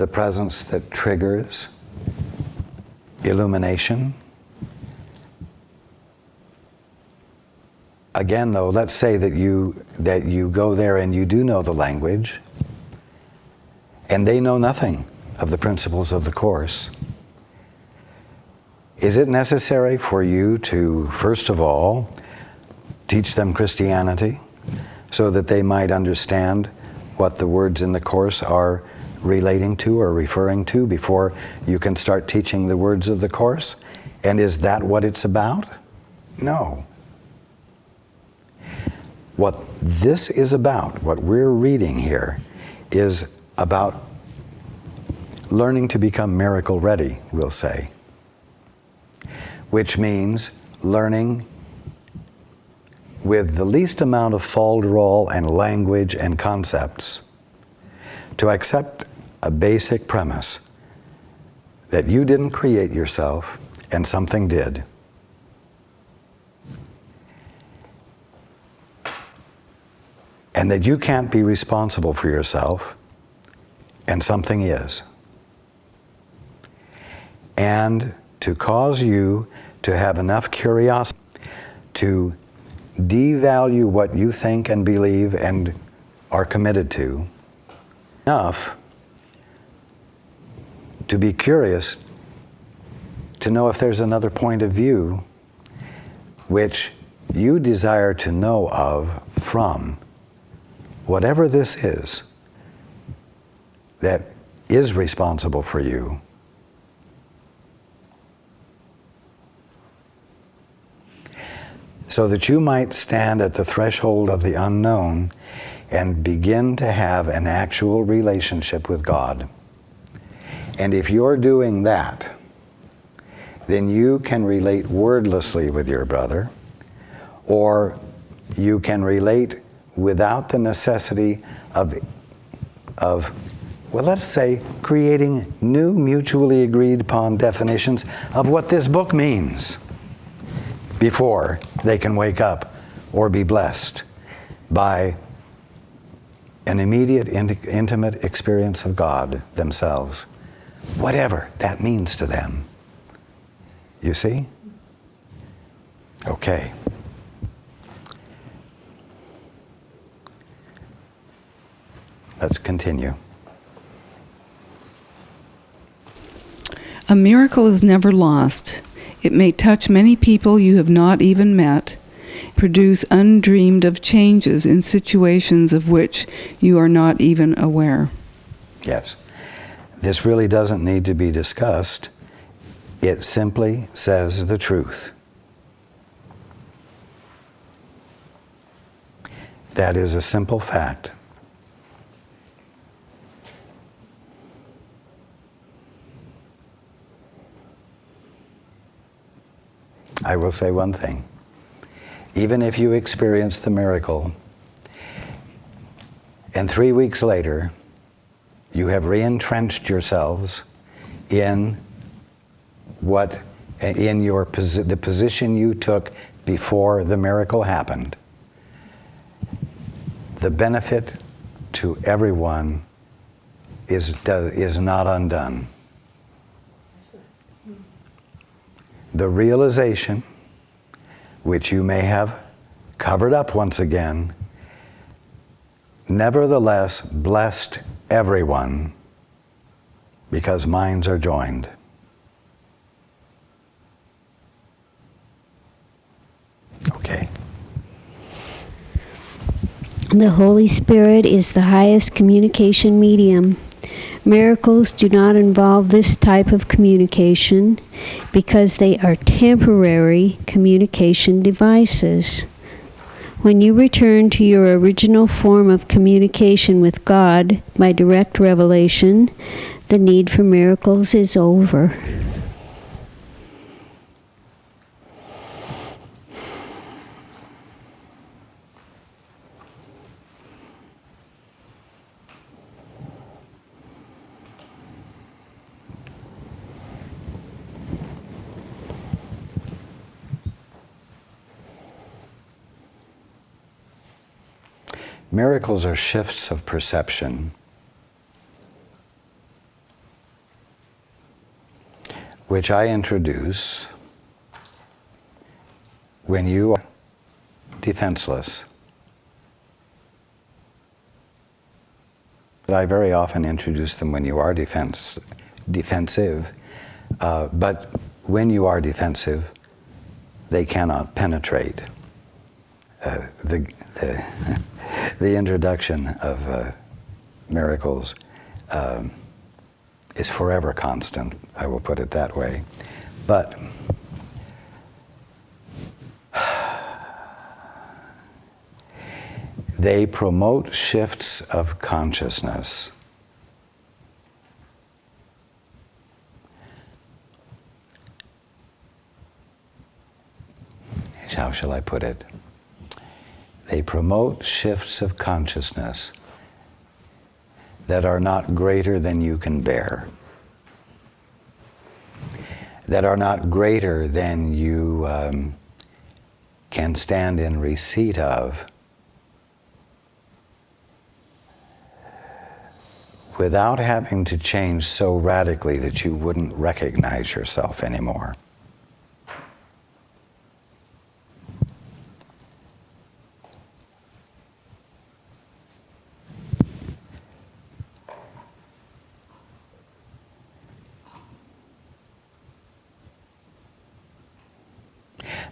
the presence that triggers illumination. Again, though, let's say that you go there and you do know the language, and they know nothing of the principles of the Course. Is it necessary for you to, first of all, teach them Christianity so that they might understand what the words in the Course are relating to or referring to before you can start teaching the words of the Course? And is that what it's about? No. What this is about, what we're reading here, is about learning to become miracle ready, we'll say. Which means learning with the least amount of falderall and language and concepts to accept a basic premise that you didn't create yourself and something did. And that you can't be responsible for yourself and something is. And to cause you to have enough curiosity to devalue what you think and believe and are committed to, enough to be curious to know if there's another point of view which you desire to know of from whatever this is that is responsible for you. So that you might stand at the threshold of the unknown and begin to have an actual relationship with God. And if you're doing that, then you can relate wordlessly with your brother, or you can relate without the necessity of well, let's say, creating new mutually agreed upon definitions of what this book means before they can wake up or be blessed by an immediate, intimate experience of God themselves, whatever that means to them. You see? Okay. Let's continue. A miracle is never lost. It may touch many people you have not even met, produce undreamed of changes in situations of which you are not even aware. Yes. This really doesn't need to be discussed. It simply says the truth. That is a simple fact. I will say one thing. Even if you experience the miracle, and 3 weeks later, you have re-entrenched yourselves in the position you took before the miracle happened, the benefit to everyone is not undone. The realization, which you may have covered up once again, nevertheless blessed everyone because minds are joined. Okay. The Holy Spirit is the highest communication medium. Miracles do not involve this type of communication because they are temporary communication devices. When you return to your original form of communication with God by direct revelation, the need for miracles is over. Miracles are shifts of perception. which I introduce when you are defenseless. But I very often introduce them when you are defensive. But when you are defensive, they cannot penetrate. The introduction of miracles is forever constant, I will put it that way. But they promote shifts of consciousness. How shall I put it? They promote shifts of consciousness that are not greater than you can bear, that are not greater than you can stand in receipt of, without having to change so radically that you wouldn't recognize yourself anymore.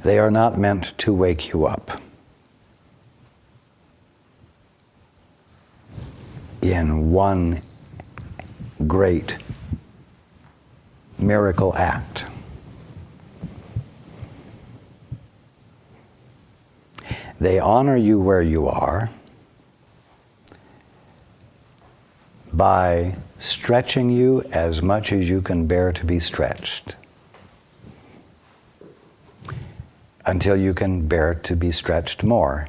They are not meant to wake you up in one great miracle act. They honor you where you are by stretching you as much as you can bear to be stretched, until you can bear to be stretched more.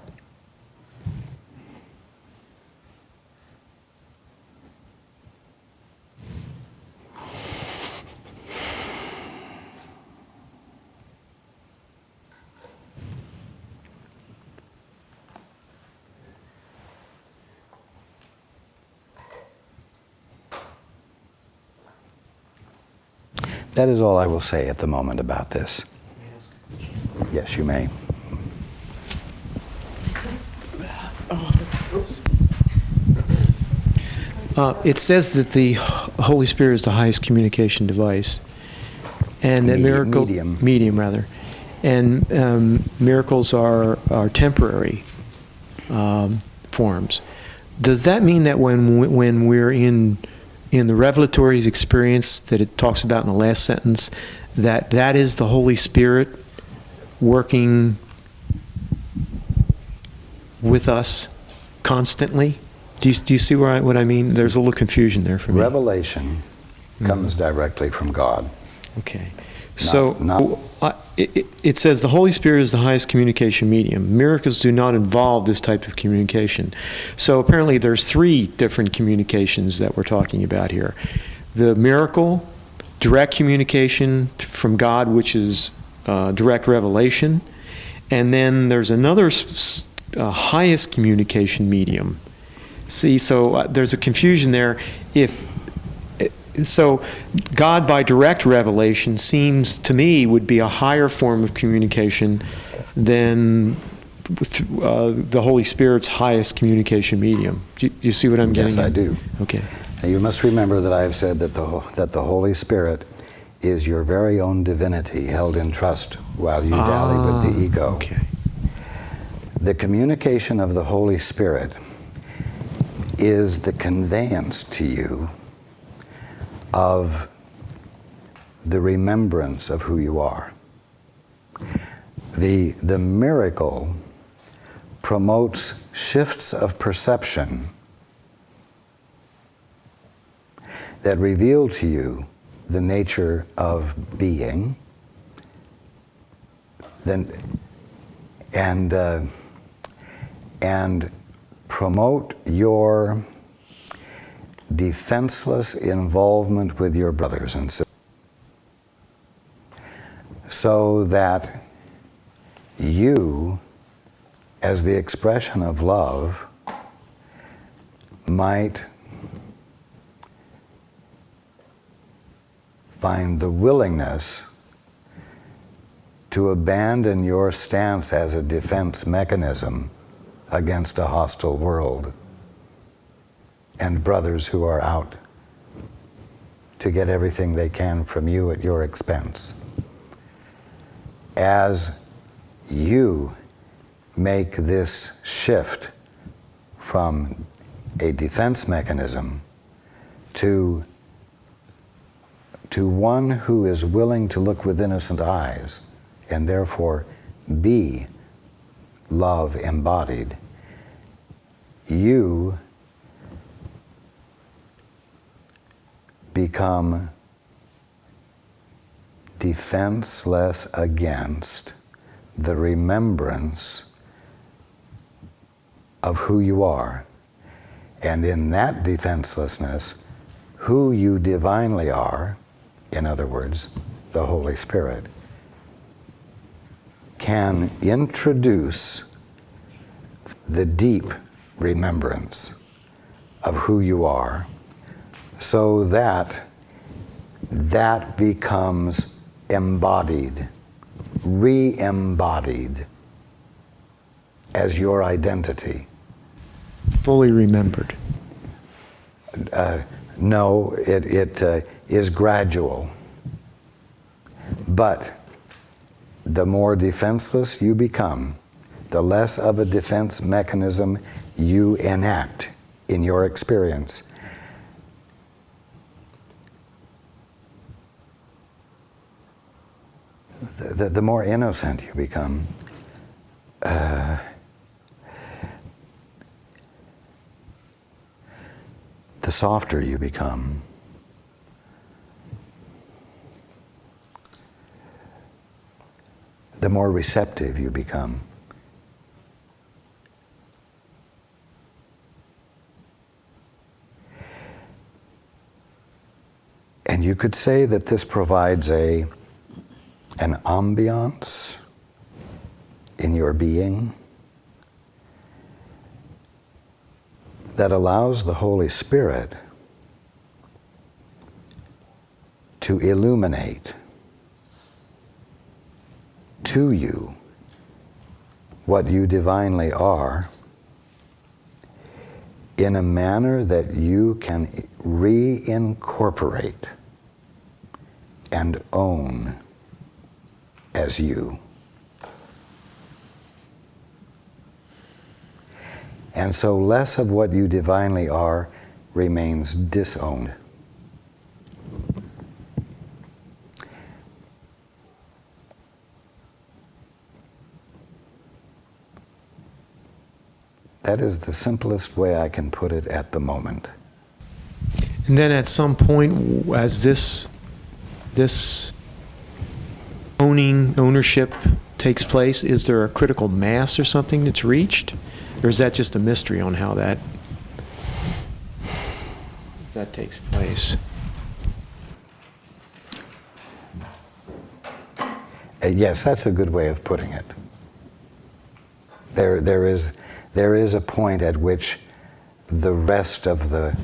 That is all I will say at the moment about this. Yes, you may. It says that the Holy Spirit is the highest communication device, and that medium rather, and miracles are temporary forms. Does that mean that when we're in the revelatory experience that it talks about in the last sentence, that is the Holy Spirit working with us constantly? Do you see what I mean? There's a little confusion there for me. Revelation comes directly from God. Okay. It says the Holy Spirit is the highest communication medium. Miracles do not involve this type of communication. So apparently there's 3 different communications that we're talking about here. The miracle, direct communication from God, which is direct revelation, and then there's another highest communication medium. See, so there's a confusion there. So God by direct revelation seems to me would be a higher form of communication than the Holy Spirit's highest communication medium. Do you see what I'm getting at? Yes, I do. Okay. Now, you must remember that I have said that the Holy Spirit is your very own divinity held in trust while you dally with the ego. Okay. The communication of the Holy Spirit is the conveyance to you of the remembrance of who you are. The miracle promotes shifts of perception that reveal to you the nature of being, and promote your defenseless involvement with your brothers and sisters, so that you, as the expression of love, might find the willingness to abandon your stance as a defense mechanism against a hostile world and brothers who are out to get everything they can from you at your expense. As you make this shift from a defense mechanism to one who is willing to look with innocent eyes and therefore be love embodied, you become defenseless against the remembrance of who you are. And in that defenselessness, who you divinely are, in other words, the Holy Spirit, can introduce the deep remembrance of who you are, so that that becomes embodied, re-embodied as your identity. Fully remembered. No, it is gradual. But the more defenseless you become, the less of a defense mechanism you enact in your experience. The more innocent you become, the softer you become. The more receptive you become. And you could say that this provides an ambiance in your being that allows the Holy Spirit to illuminate to you what you divinely are in a manner that you can reincorporate and own as you. And so less of what you divinely are remains disowned. That is the simplest way I can put it at the moment. And then at some point, as this ownership takes place, is there a critical mass or something that's reached? Or is that just a mystery on how that takes place? Yes, that's a good way of putting it. There is a point at which the rest of the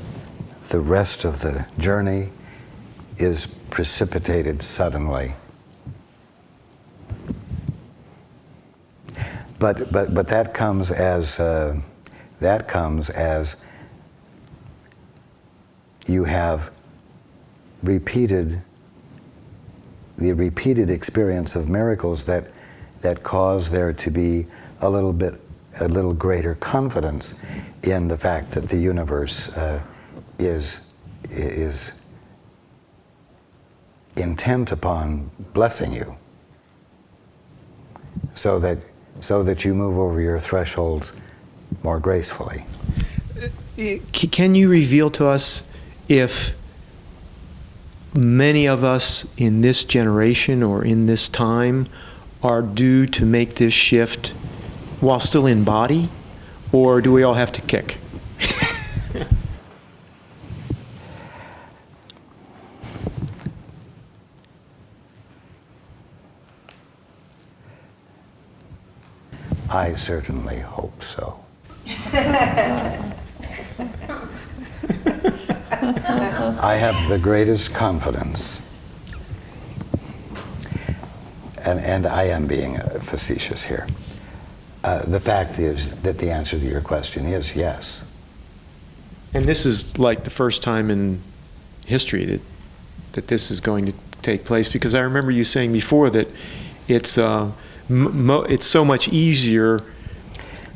journey is precipitated suddenly. But that comes as you have the repeated experience of miracles that cause there to be a little greater confidence in the fact that the universe is intent upon blessing you, so that you move over your thresholds more gracefully. Can you reveal to us if many of us in this generation or in this time are due to make this shift while still in body, or do we all have to kick? I certainly hope so. I have the greatest confidence and I am being facetious here. The fact is that the answer to your question is yes. And this is like the first time in history that this is going to take place, because I remember you saying before that it's so much easier.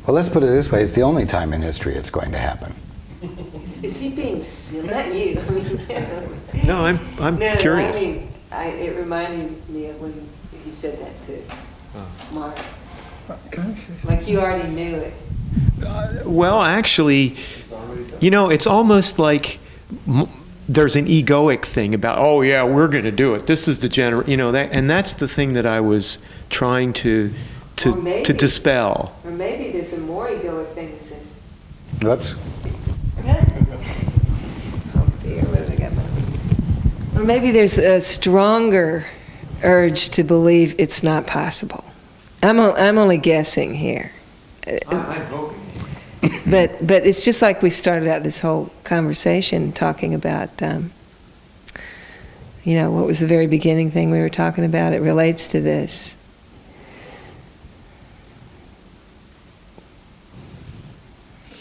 Well, let's put it this way. It's the only time in history it's going to happen. Is he being silly? Not you. I mean, No, I'm curious. I mean, it reminded me of when he said that to Mark. Like you already knew it. Well, actually, it's almost like there's an egoic thing about, oh yeah, we're going to do it. This is the and that's the thing that I was trying to dispel. Or maybe there's a more egoic thing that says, Whoops. oh dear, what have I got my... Or maybe there's a stronger urge to believe it's not possible. I'm only guessing here. I'm hoping. But it's just like we started out this whole conversation talking about, what was the very beginning thing we were talking about? It relates to this.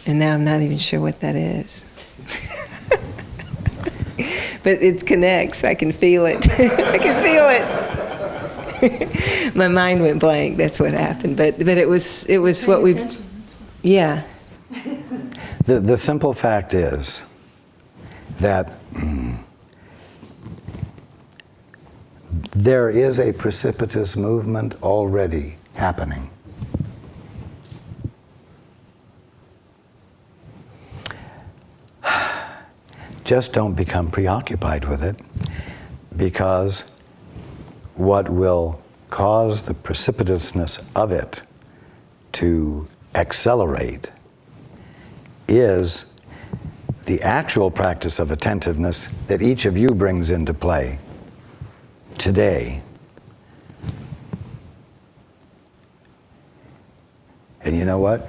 And now I'm not even sure what that is. But it connects. I can feel it. I can feel it. My mind went blank. That's what happened. But it was what we. Yeah. The simple fact is that there is a precipitous movement already happening. Just don't become preoccupied with it, because what will cause the precipitousness of it to accelerate is the actual practice of attentiveness that each of you brings into play today. And you know what?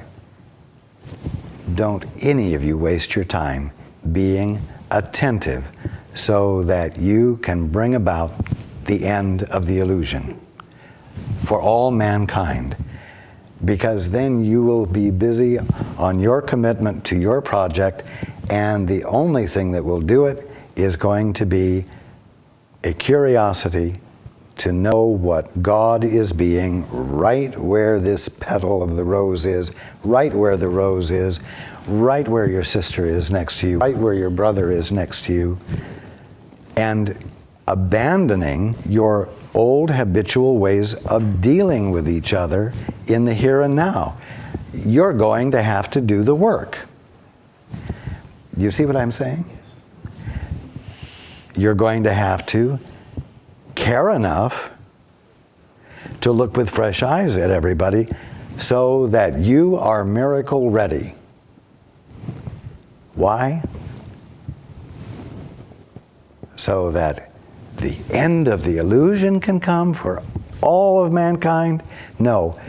Don't any of you waste your time being attentive so that you can bring about the end of the illusion for all mankind. Because then you will be busy on your commitment to your project, and the only thing that will do it is going to be a curiosity to know what God is being right where this petal of the rose is, right where the rose is, right where your sister is next to you, right where your brother is next to you, and abandoning your old habitual ways of dealing with each other in the here and now. You're going to have to do the work. You see what I'm saying? You're going to have to care enough to look with fresh eyes at everybody so that you are miracle ready. Why? So that the end of the illusion can come for all of mankind? No.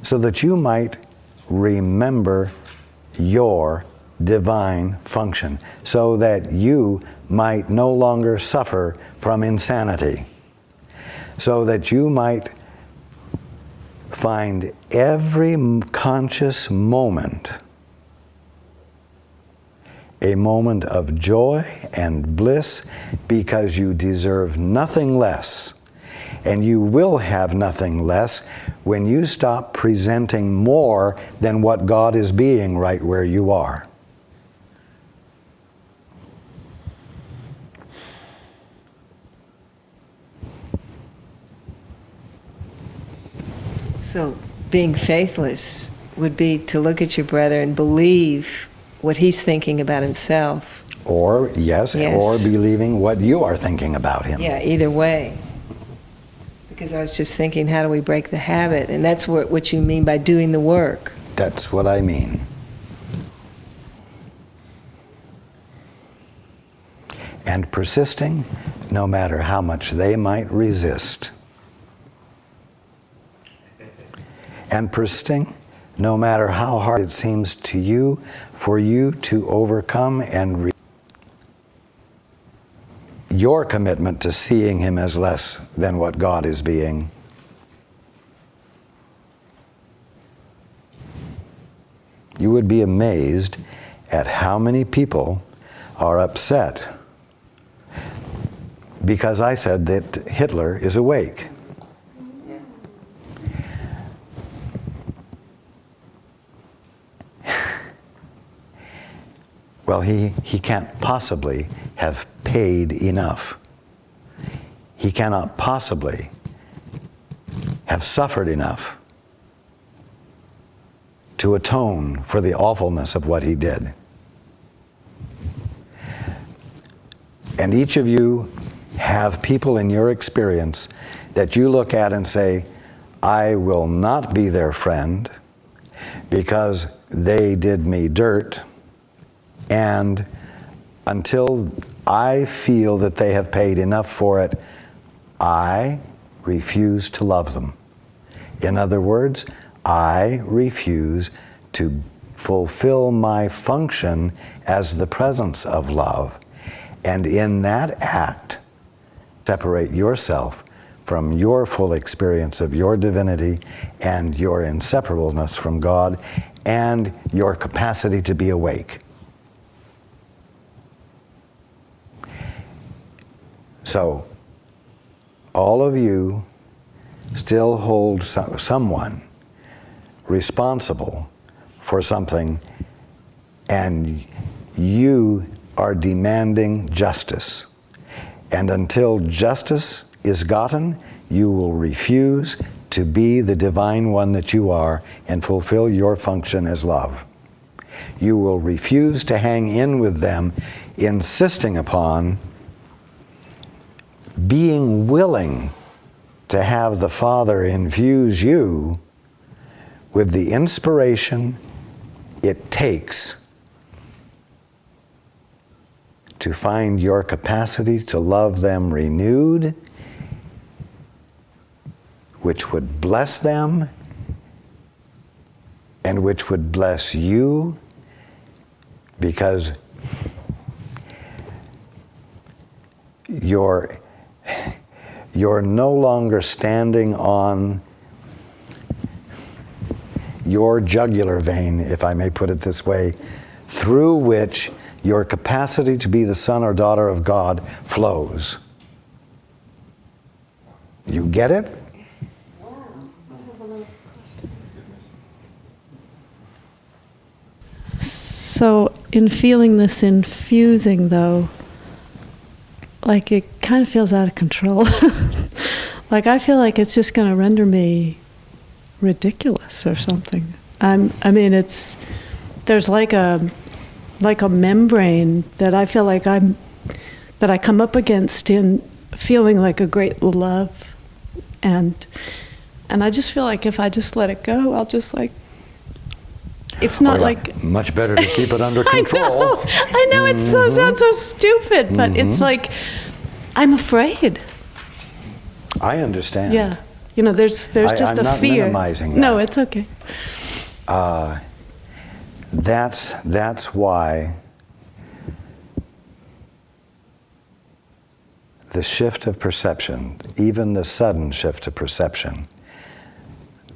So that you might remember your divine function, so that you might no longer suffer from insanity, so that you might find every conscious moment a moment of joy and bliss, because you deserve nothing less, and you will have nothing less when you stop presenting more than what God is being right where you are. So being faithless would be to look at your brother and believe what he's thinking about himself. Or, yes, or believing what you are thinking about him. Yeah, either way. Because I was just thinking, how do we break the habit? And that's what you mean by doing the work. That's what I mean. And persisting, no matter how much they might resist. And persisting, no matter how hard it seems to you, for you to overcome and your commitment to seeing him as less than what God is being you would be amazed at how many people are upset because I said that Hitler is awake. Well, he can't possibly have paid enough. He cannot possibly have suffered enough to atone for the awfulness of what he did. And each of you have people in your experience that you look at and say, I will not be their friend because they did me dirt, and until I feel that they have paid enough for it, I refuse to love them. In other words, I refuse to fulfill my function as the presence of love. And in that act, separate yourself from your full experience of your divinity and your inseparableness from God and your capacity to be awake. So, all of you still hold someone responsible for something, and you are demanding justice. And until justice is gotten, you will refuse to be the divine one that you are and fulfill your function as love. You will refuse to hang in with them, insisting upon being willing to have the Father infuse you with the inspiration it takes to find your capacity to love them renewed, which would bless them and which would bless you, because you're no longer standing on your jugular vein, if I may put it this way, through which your capacity to be the son or daughter of God flows. You get it? So in feeling this infusing, though, like it kind of feels out of control. Like I feel like it's just going to render me ridiculous or something. I mean, there's like a membrane that I feel like that I come up against in feeling like a great love, and I just feel like if I just let it go, I'll just like. It's not like much better to keep it under control. I know it sounds so stupid, but it's like I'm afraid. I understand. Yeah, there's just I'm a not fear. Minimizing that. No, it's okay. That's why the shift of perception, even the sudden shift of perception,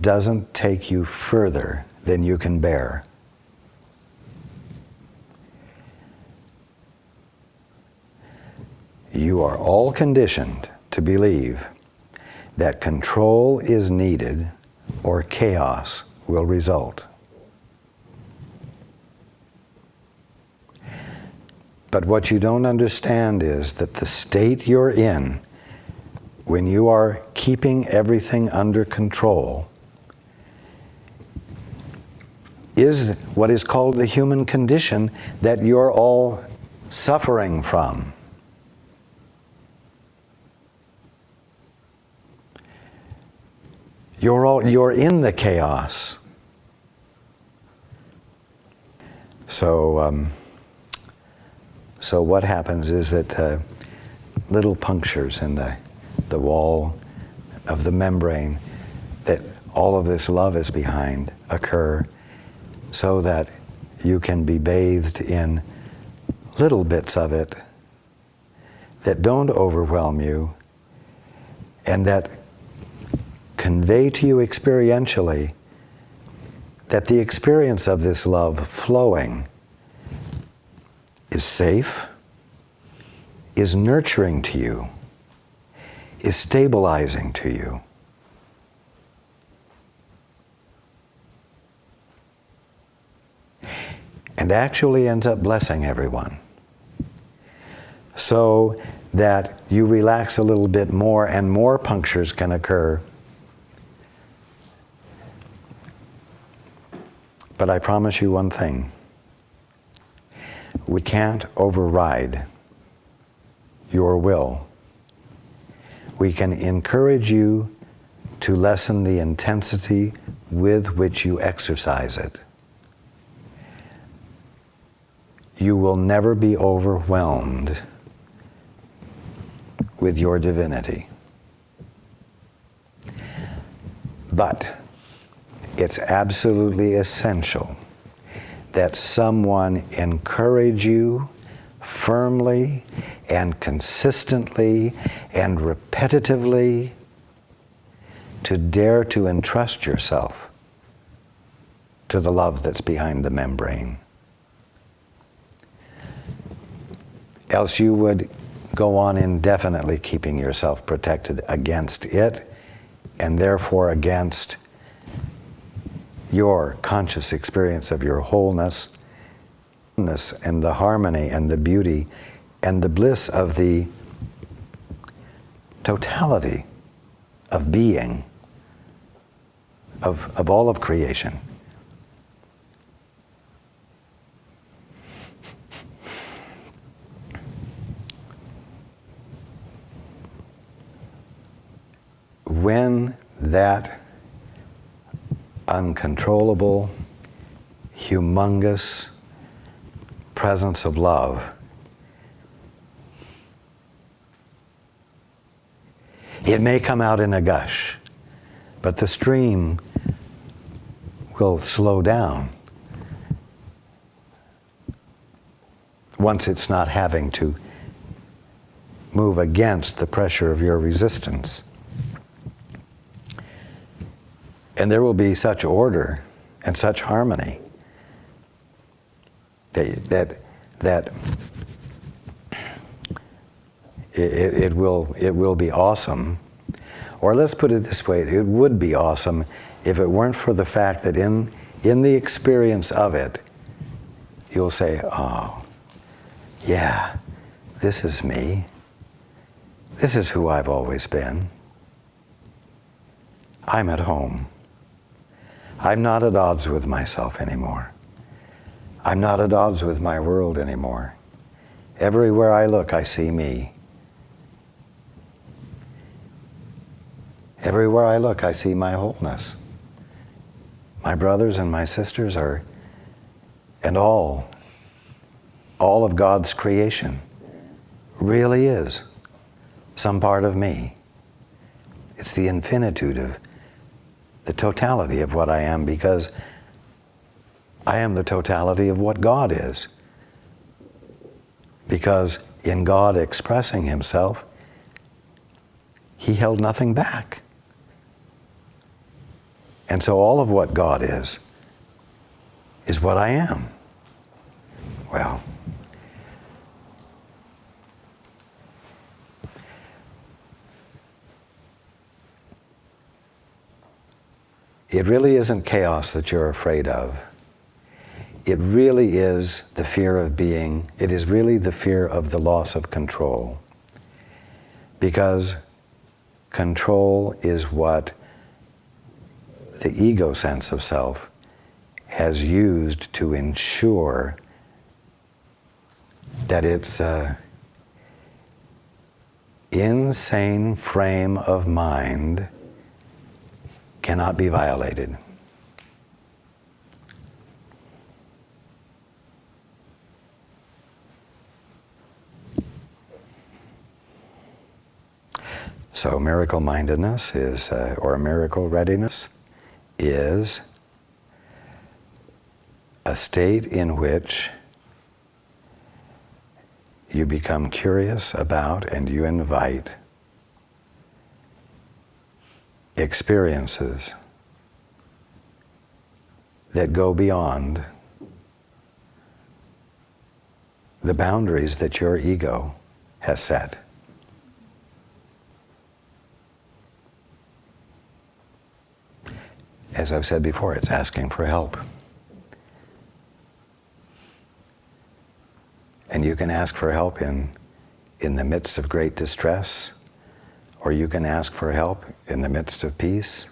doesn't take you further than you can bear. You are all conditioned to believe that control is needed or chaos will result. But what you don't understand is that the state you're in when you are keeping everything under control is what is called the human condition that you're all suffering from. You're in the chaos. So what happens is that little punctures in the wall of the membrane that all of this love is behind occur, so that you can be bathed in little bits of it that don't overwhelm you and that convey to you experientially that the experience of this love flowing is safe, is nurturing to you, is stabilizing to you. And actually ends up blessing everyone. So that you relax a little bit more and more punctures can occur. But I promise you one thing. We can't override your will. We can encourage you to lessen the intensity with which you exercise it. You will never be overwhelmed with your divinity. But it's absolutely essential that someone encourage you firmly and consistently and repetitively to dare to entrust yourself to the love that's behind the membrane. Else you would go on indefinitely keeping yourself protected against it, and therefore against your conscious experience of your wholeness and the harmony and the beauty and the bliss of the totality of being, of all of creation. When that uncontrollable, humongous presence of love, it may come out in a gush, but the stream will slow down once it's not having to move against the pressure of your resistance. And there will be such order and such harmony that it will be awesome. Or let's put it this way, it would be awesome if it weren't for the fact that in the experience of it, you'll say, oh, yeah, this is me. This is who I've always been. I'm at home. I'm not at odds with myself anymore. I'm not at odds with my world anymore. Everywhere I look, I see me. Everywhere I look, I see my wholeness. My brothers and my sisters are, and all of God's creation really is some part of me. It's the infinitude of the totality of what I am, because I am the totality of what God is. Because in God expressing Himself, He held nothing back. And so all of what God is what I am. Well, it really isn't chaos that you're afraid of. It really is the fear of being, it is really the fear of the loss of control. Because control is what the ego sense of self has used to ensure that its insane frame of mind cannot be violated. So miracle-mindedness is, or miracle readiness, is a state in which you become curious about and you invite experiences that go beyond the boundaries that your ego has set. As I've said before, it's asking for help. And you can ask for help in the midst of great distress, or you can ask for help in the midst of peace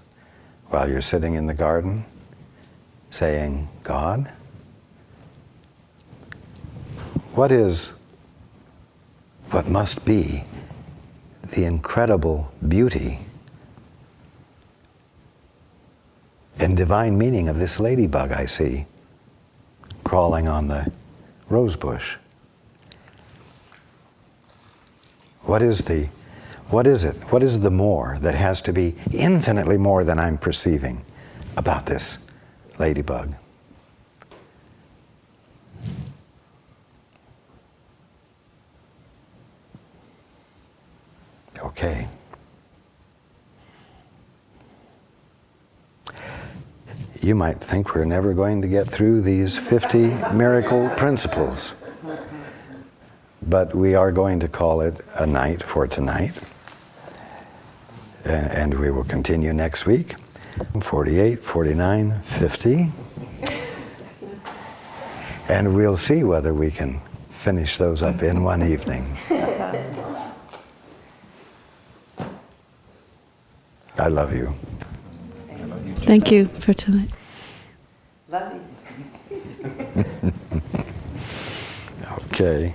while you're sitting in the garden saying, God, what must be the incredible beauty and divine meaning of this ladybug I see crawling on the rose bush? What is it? What is the more that has to be infinitely more than I'm perceiving about this ladybug? Okay. You might think we're never going to get through these 50 miracle principles, but we are going to call it a night for tonight. And we will continue next week. 48, 49, 50. And we'll see whether we can finish those up in one evening. I love you. Thank you for tonight. Love you. Okay.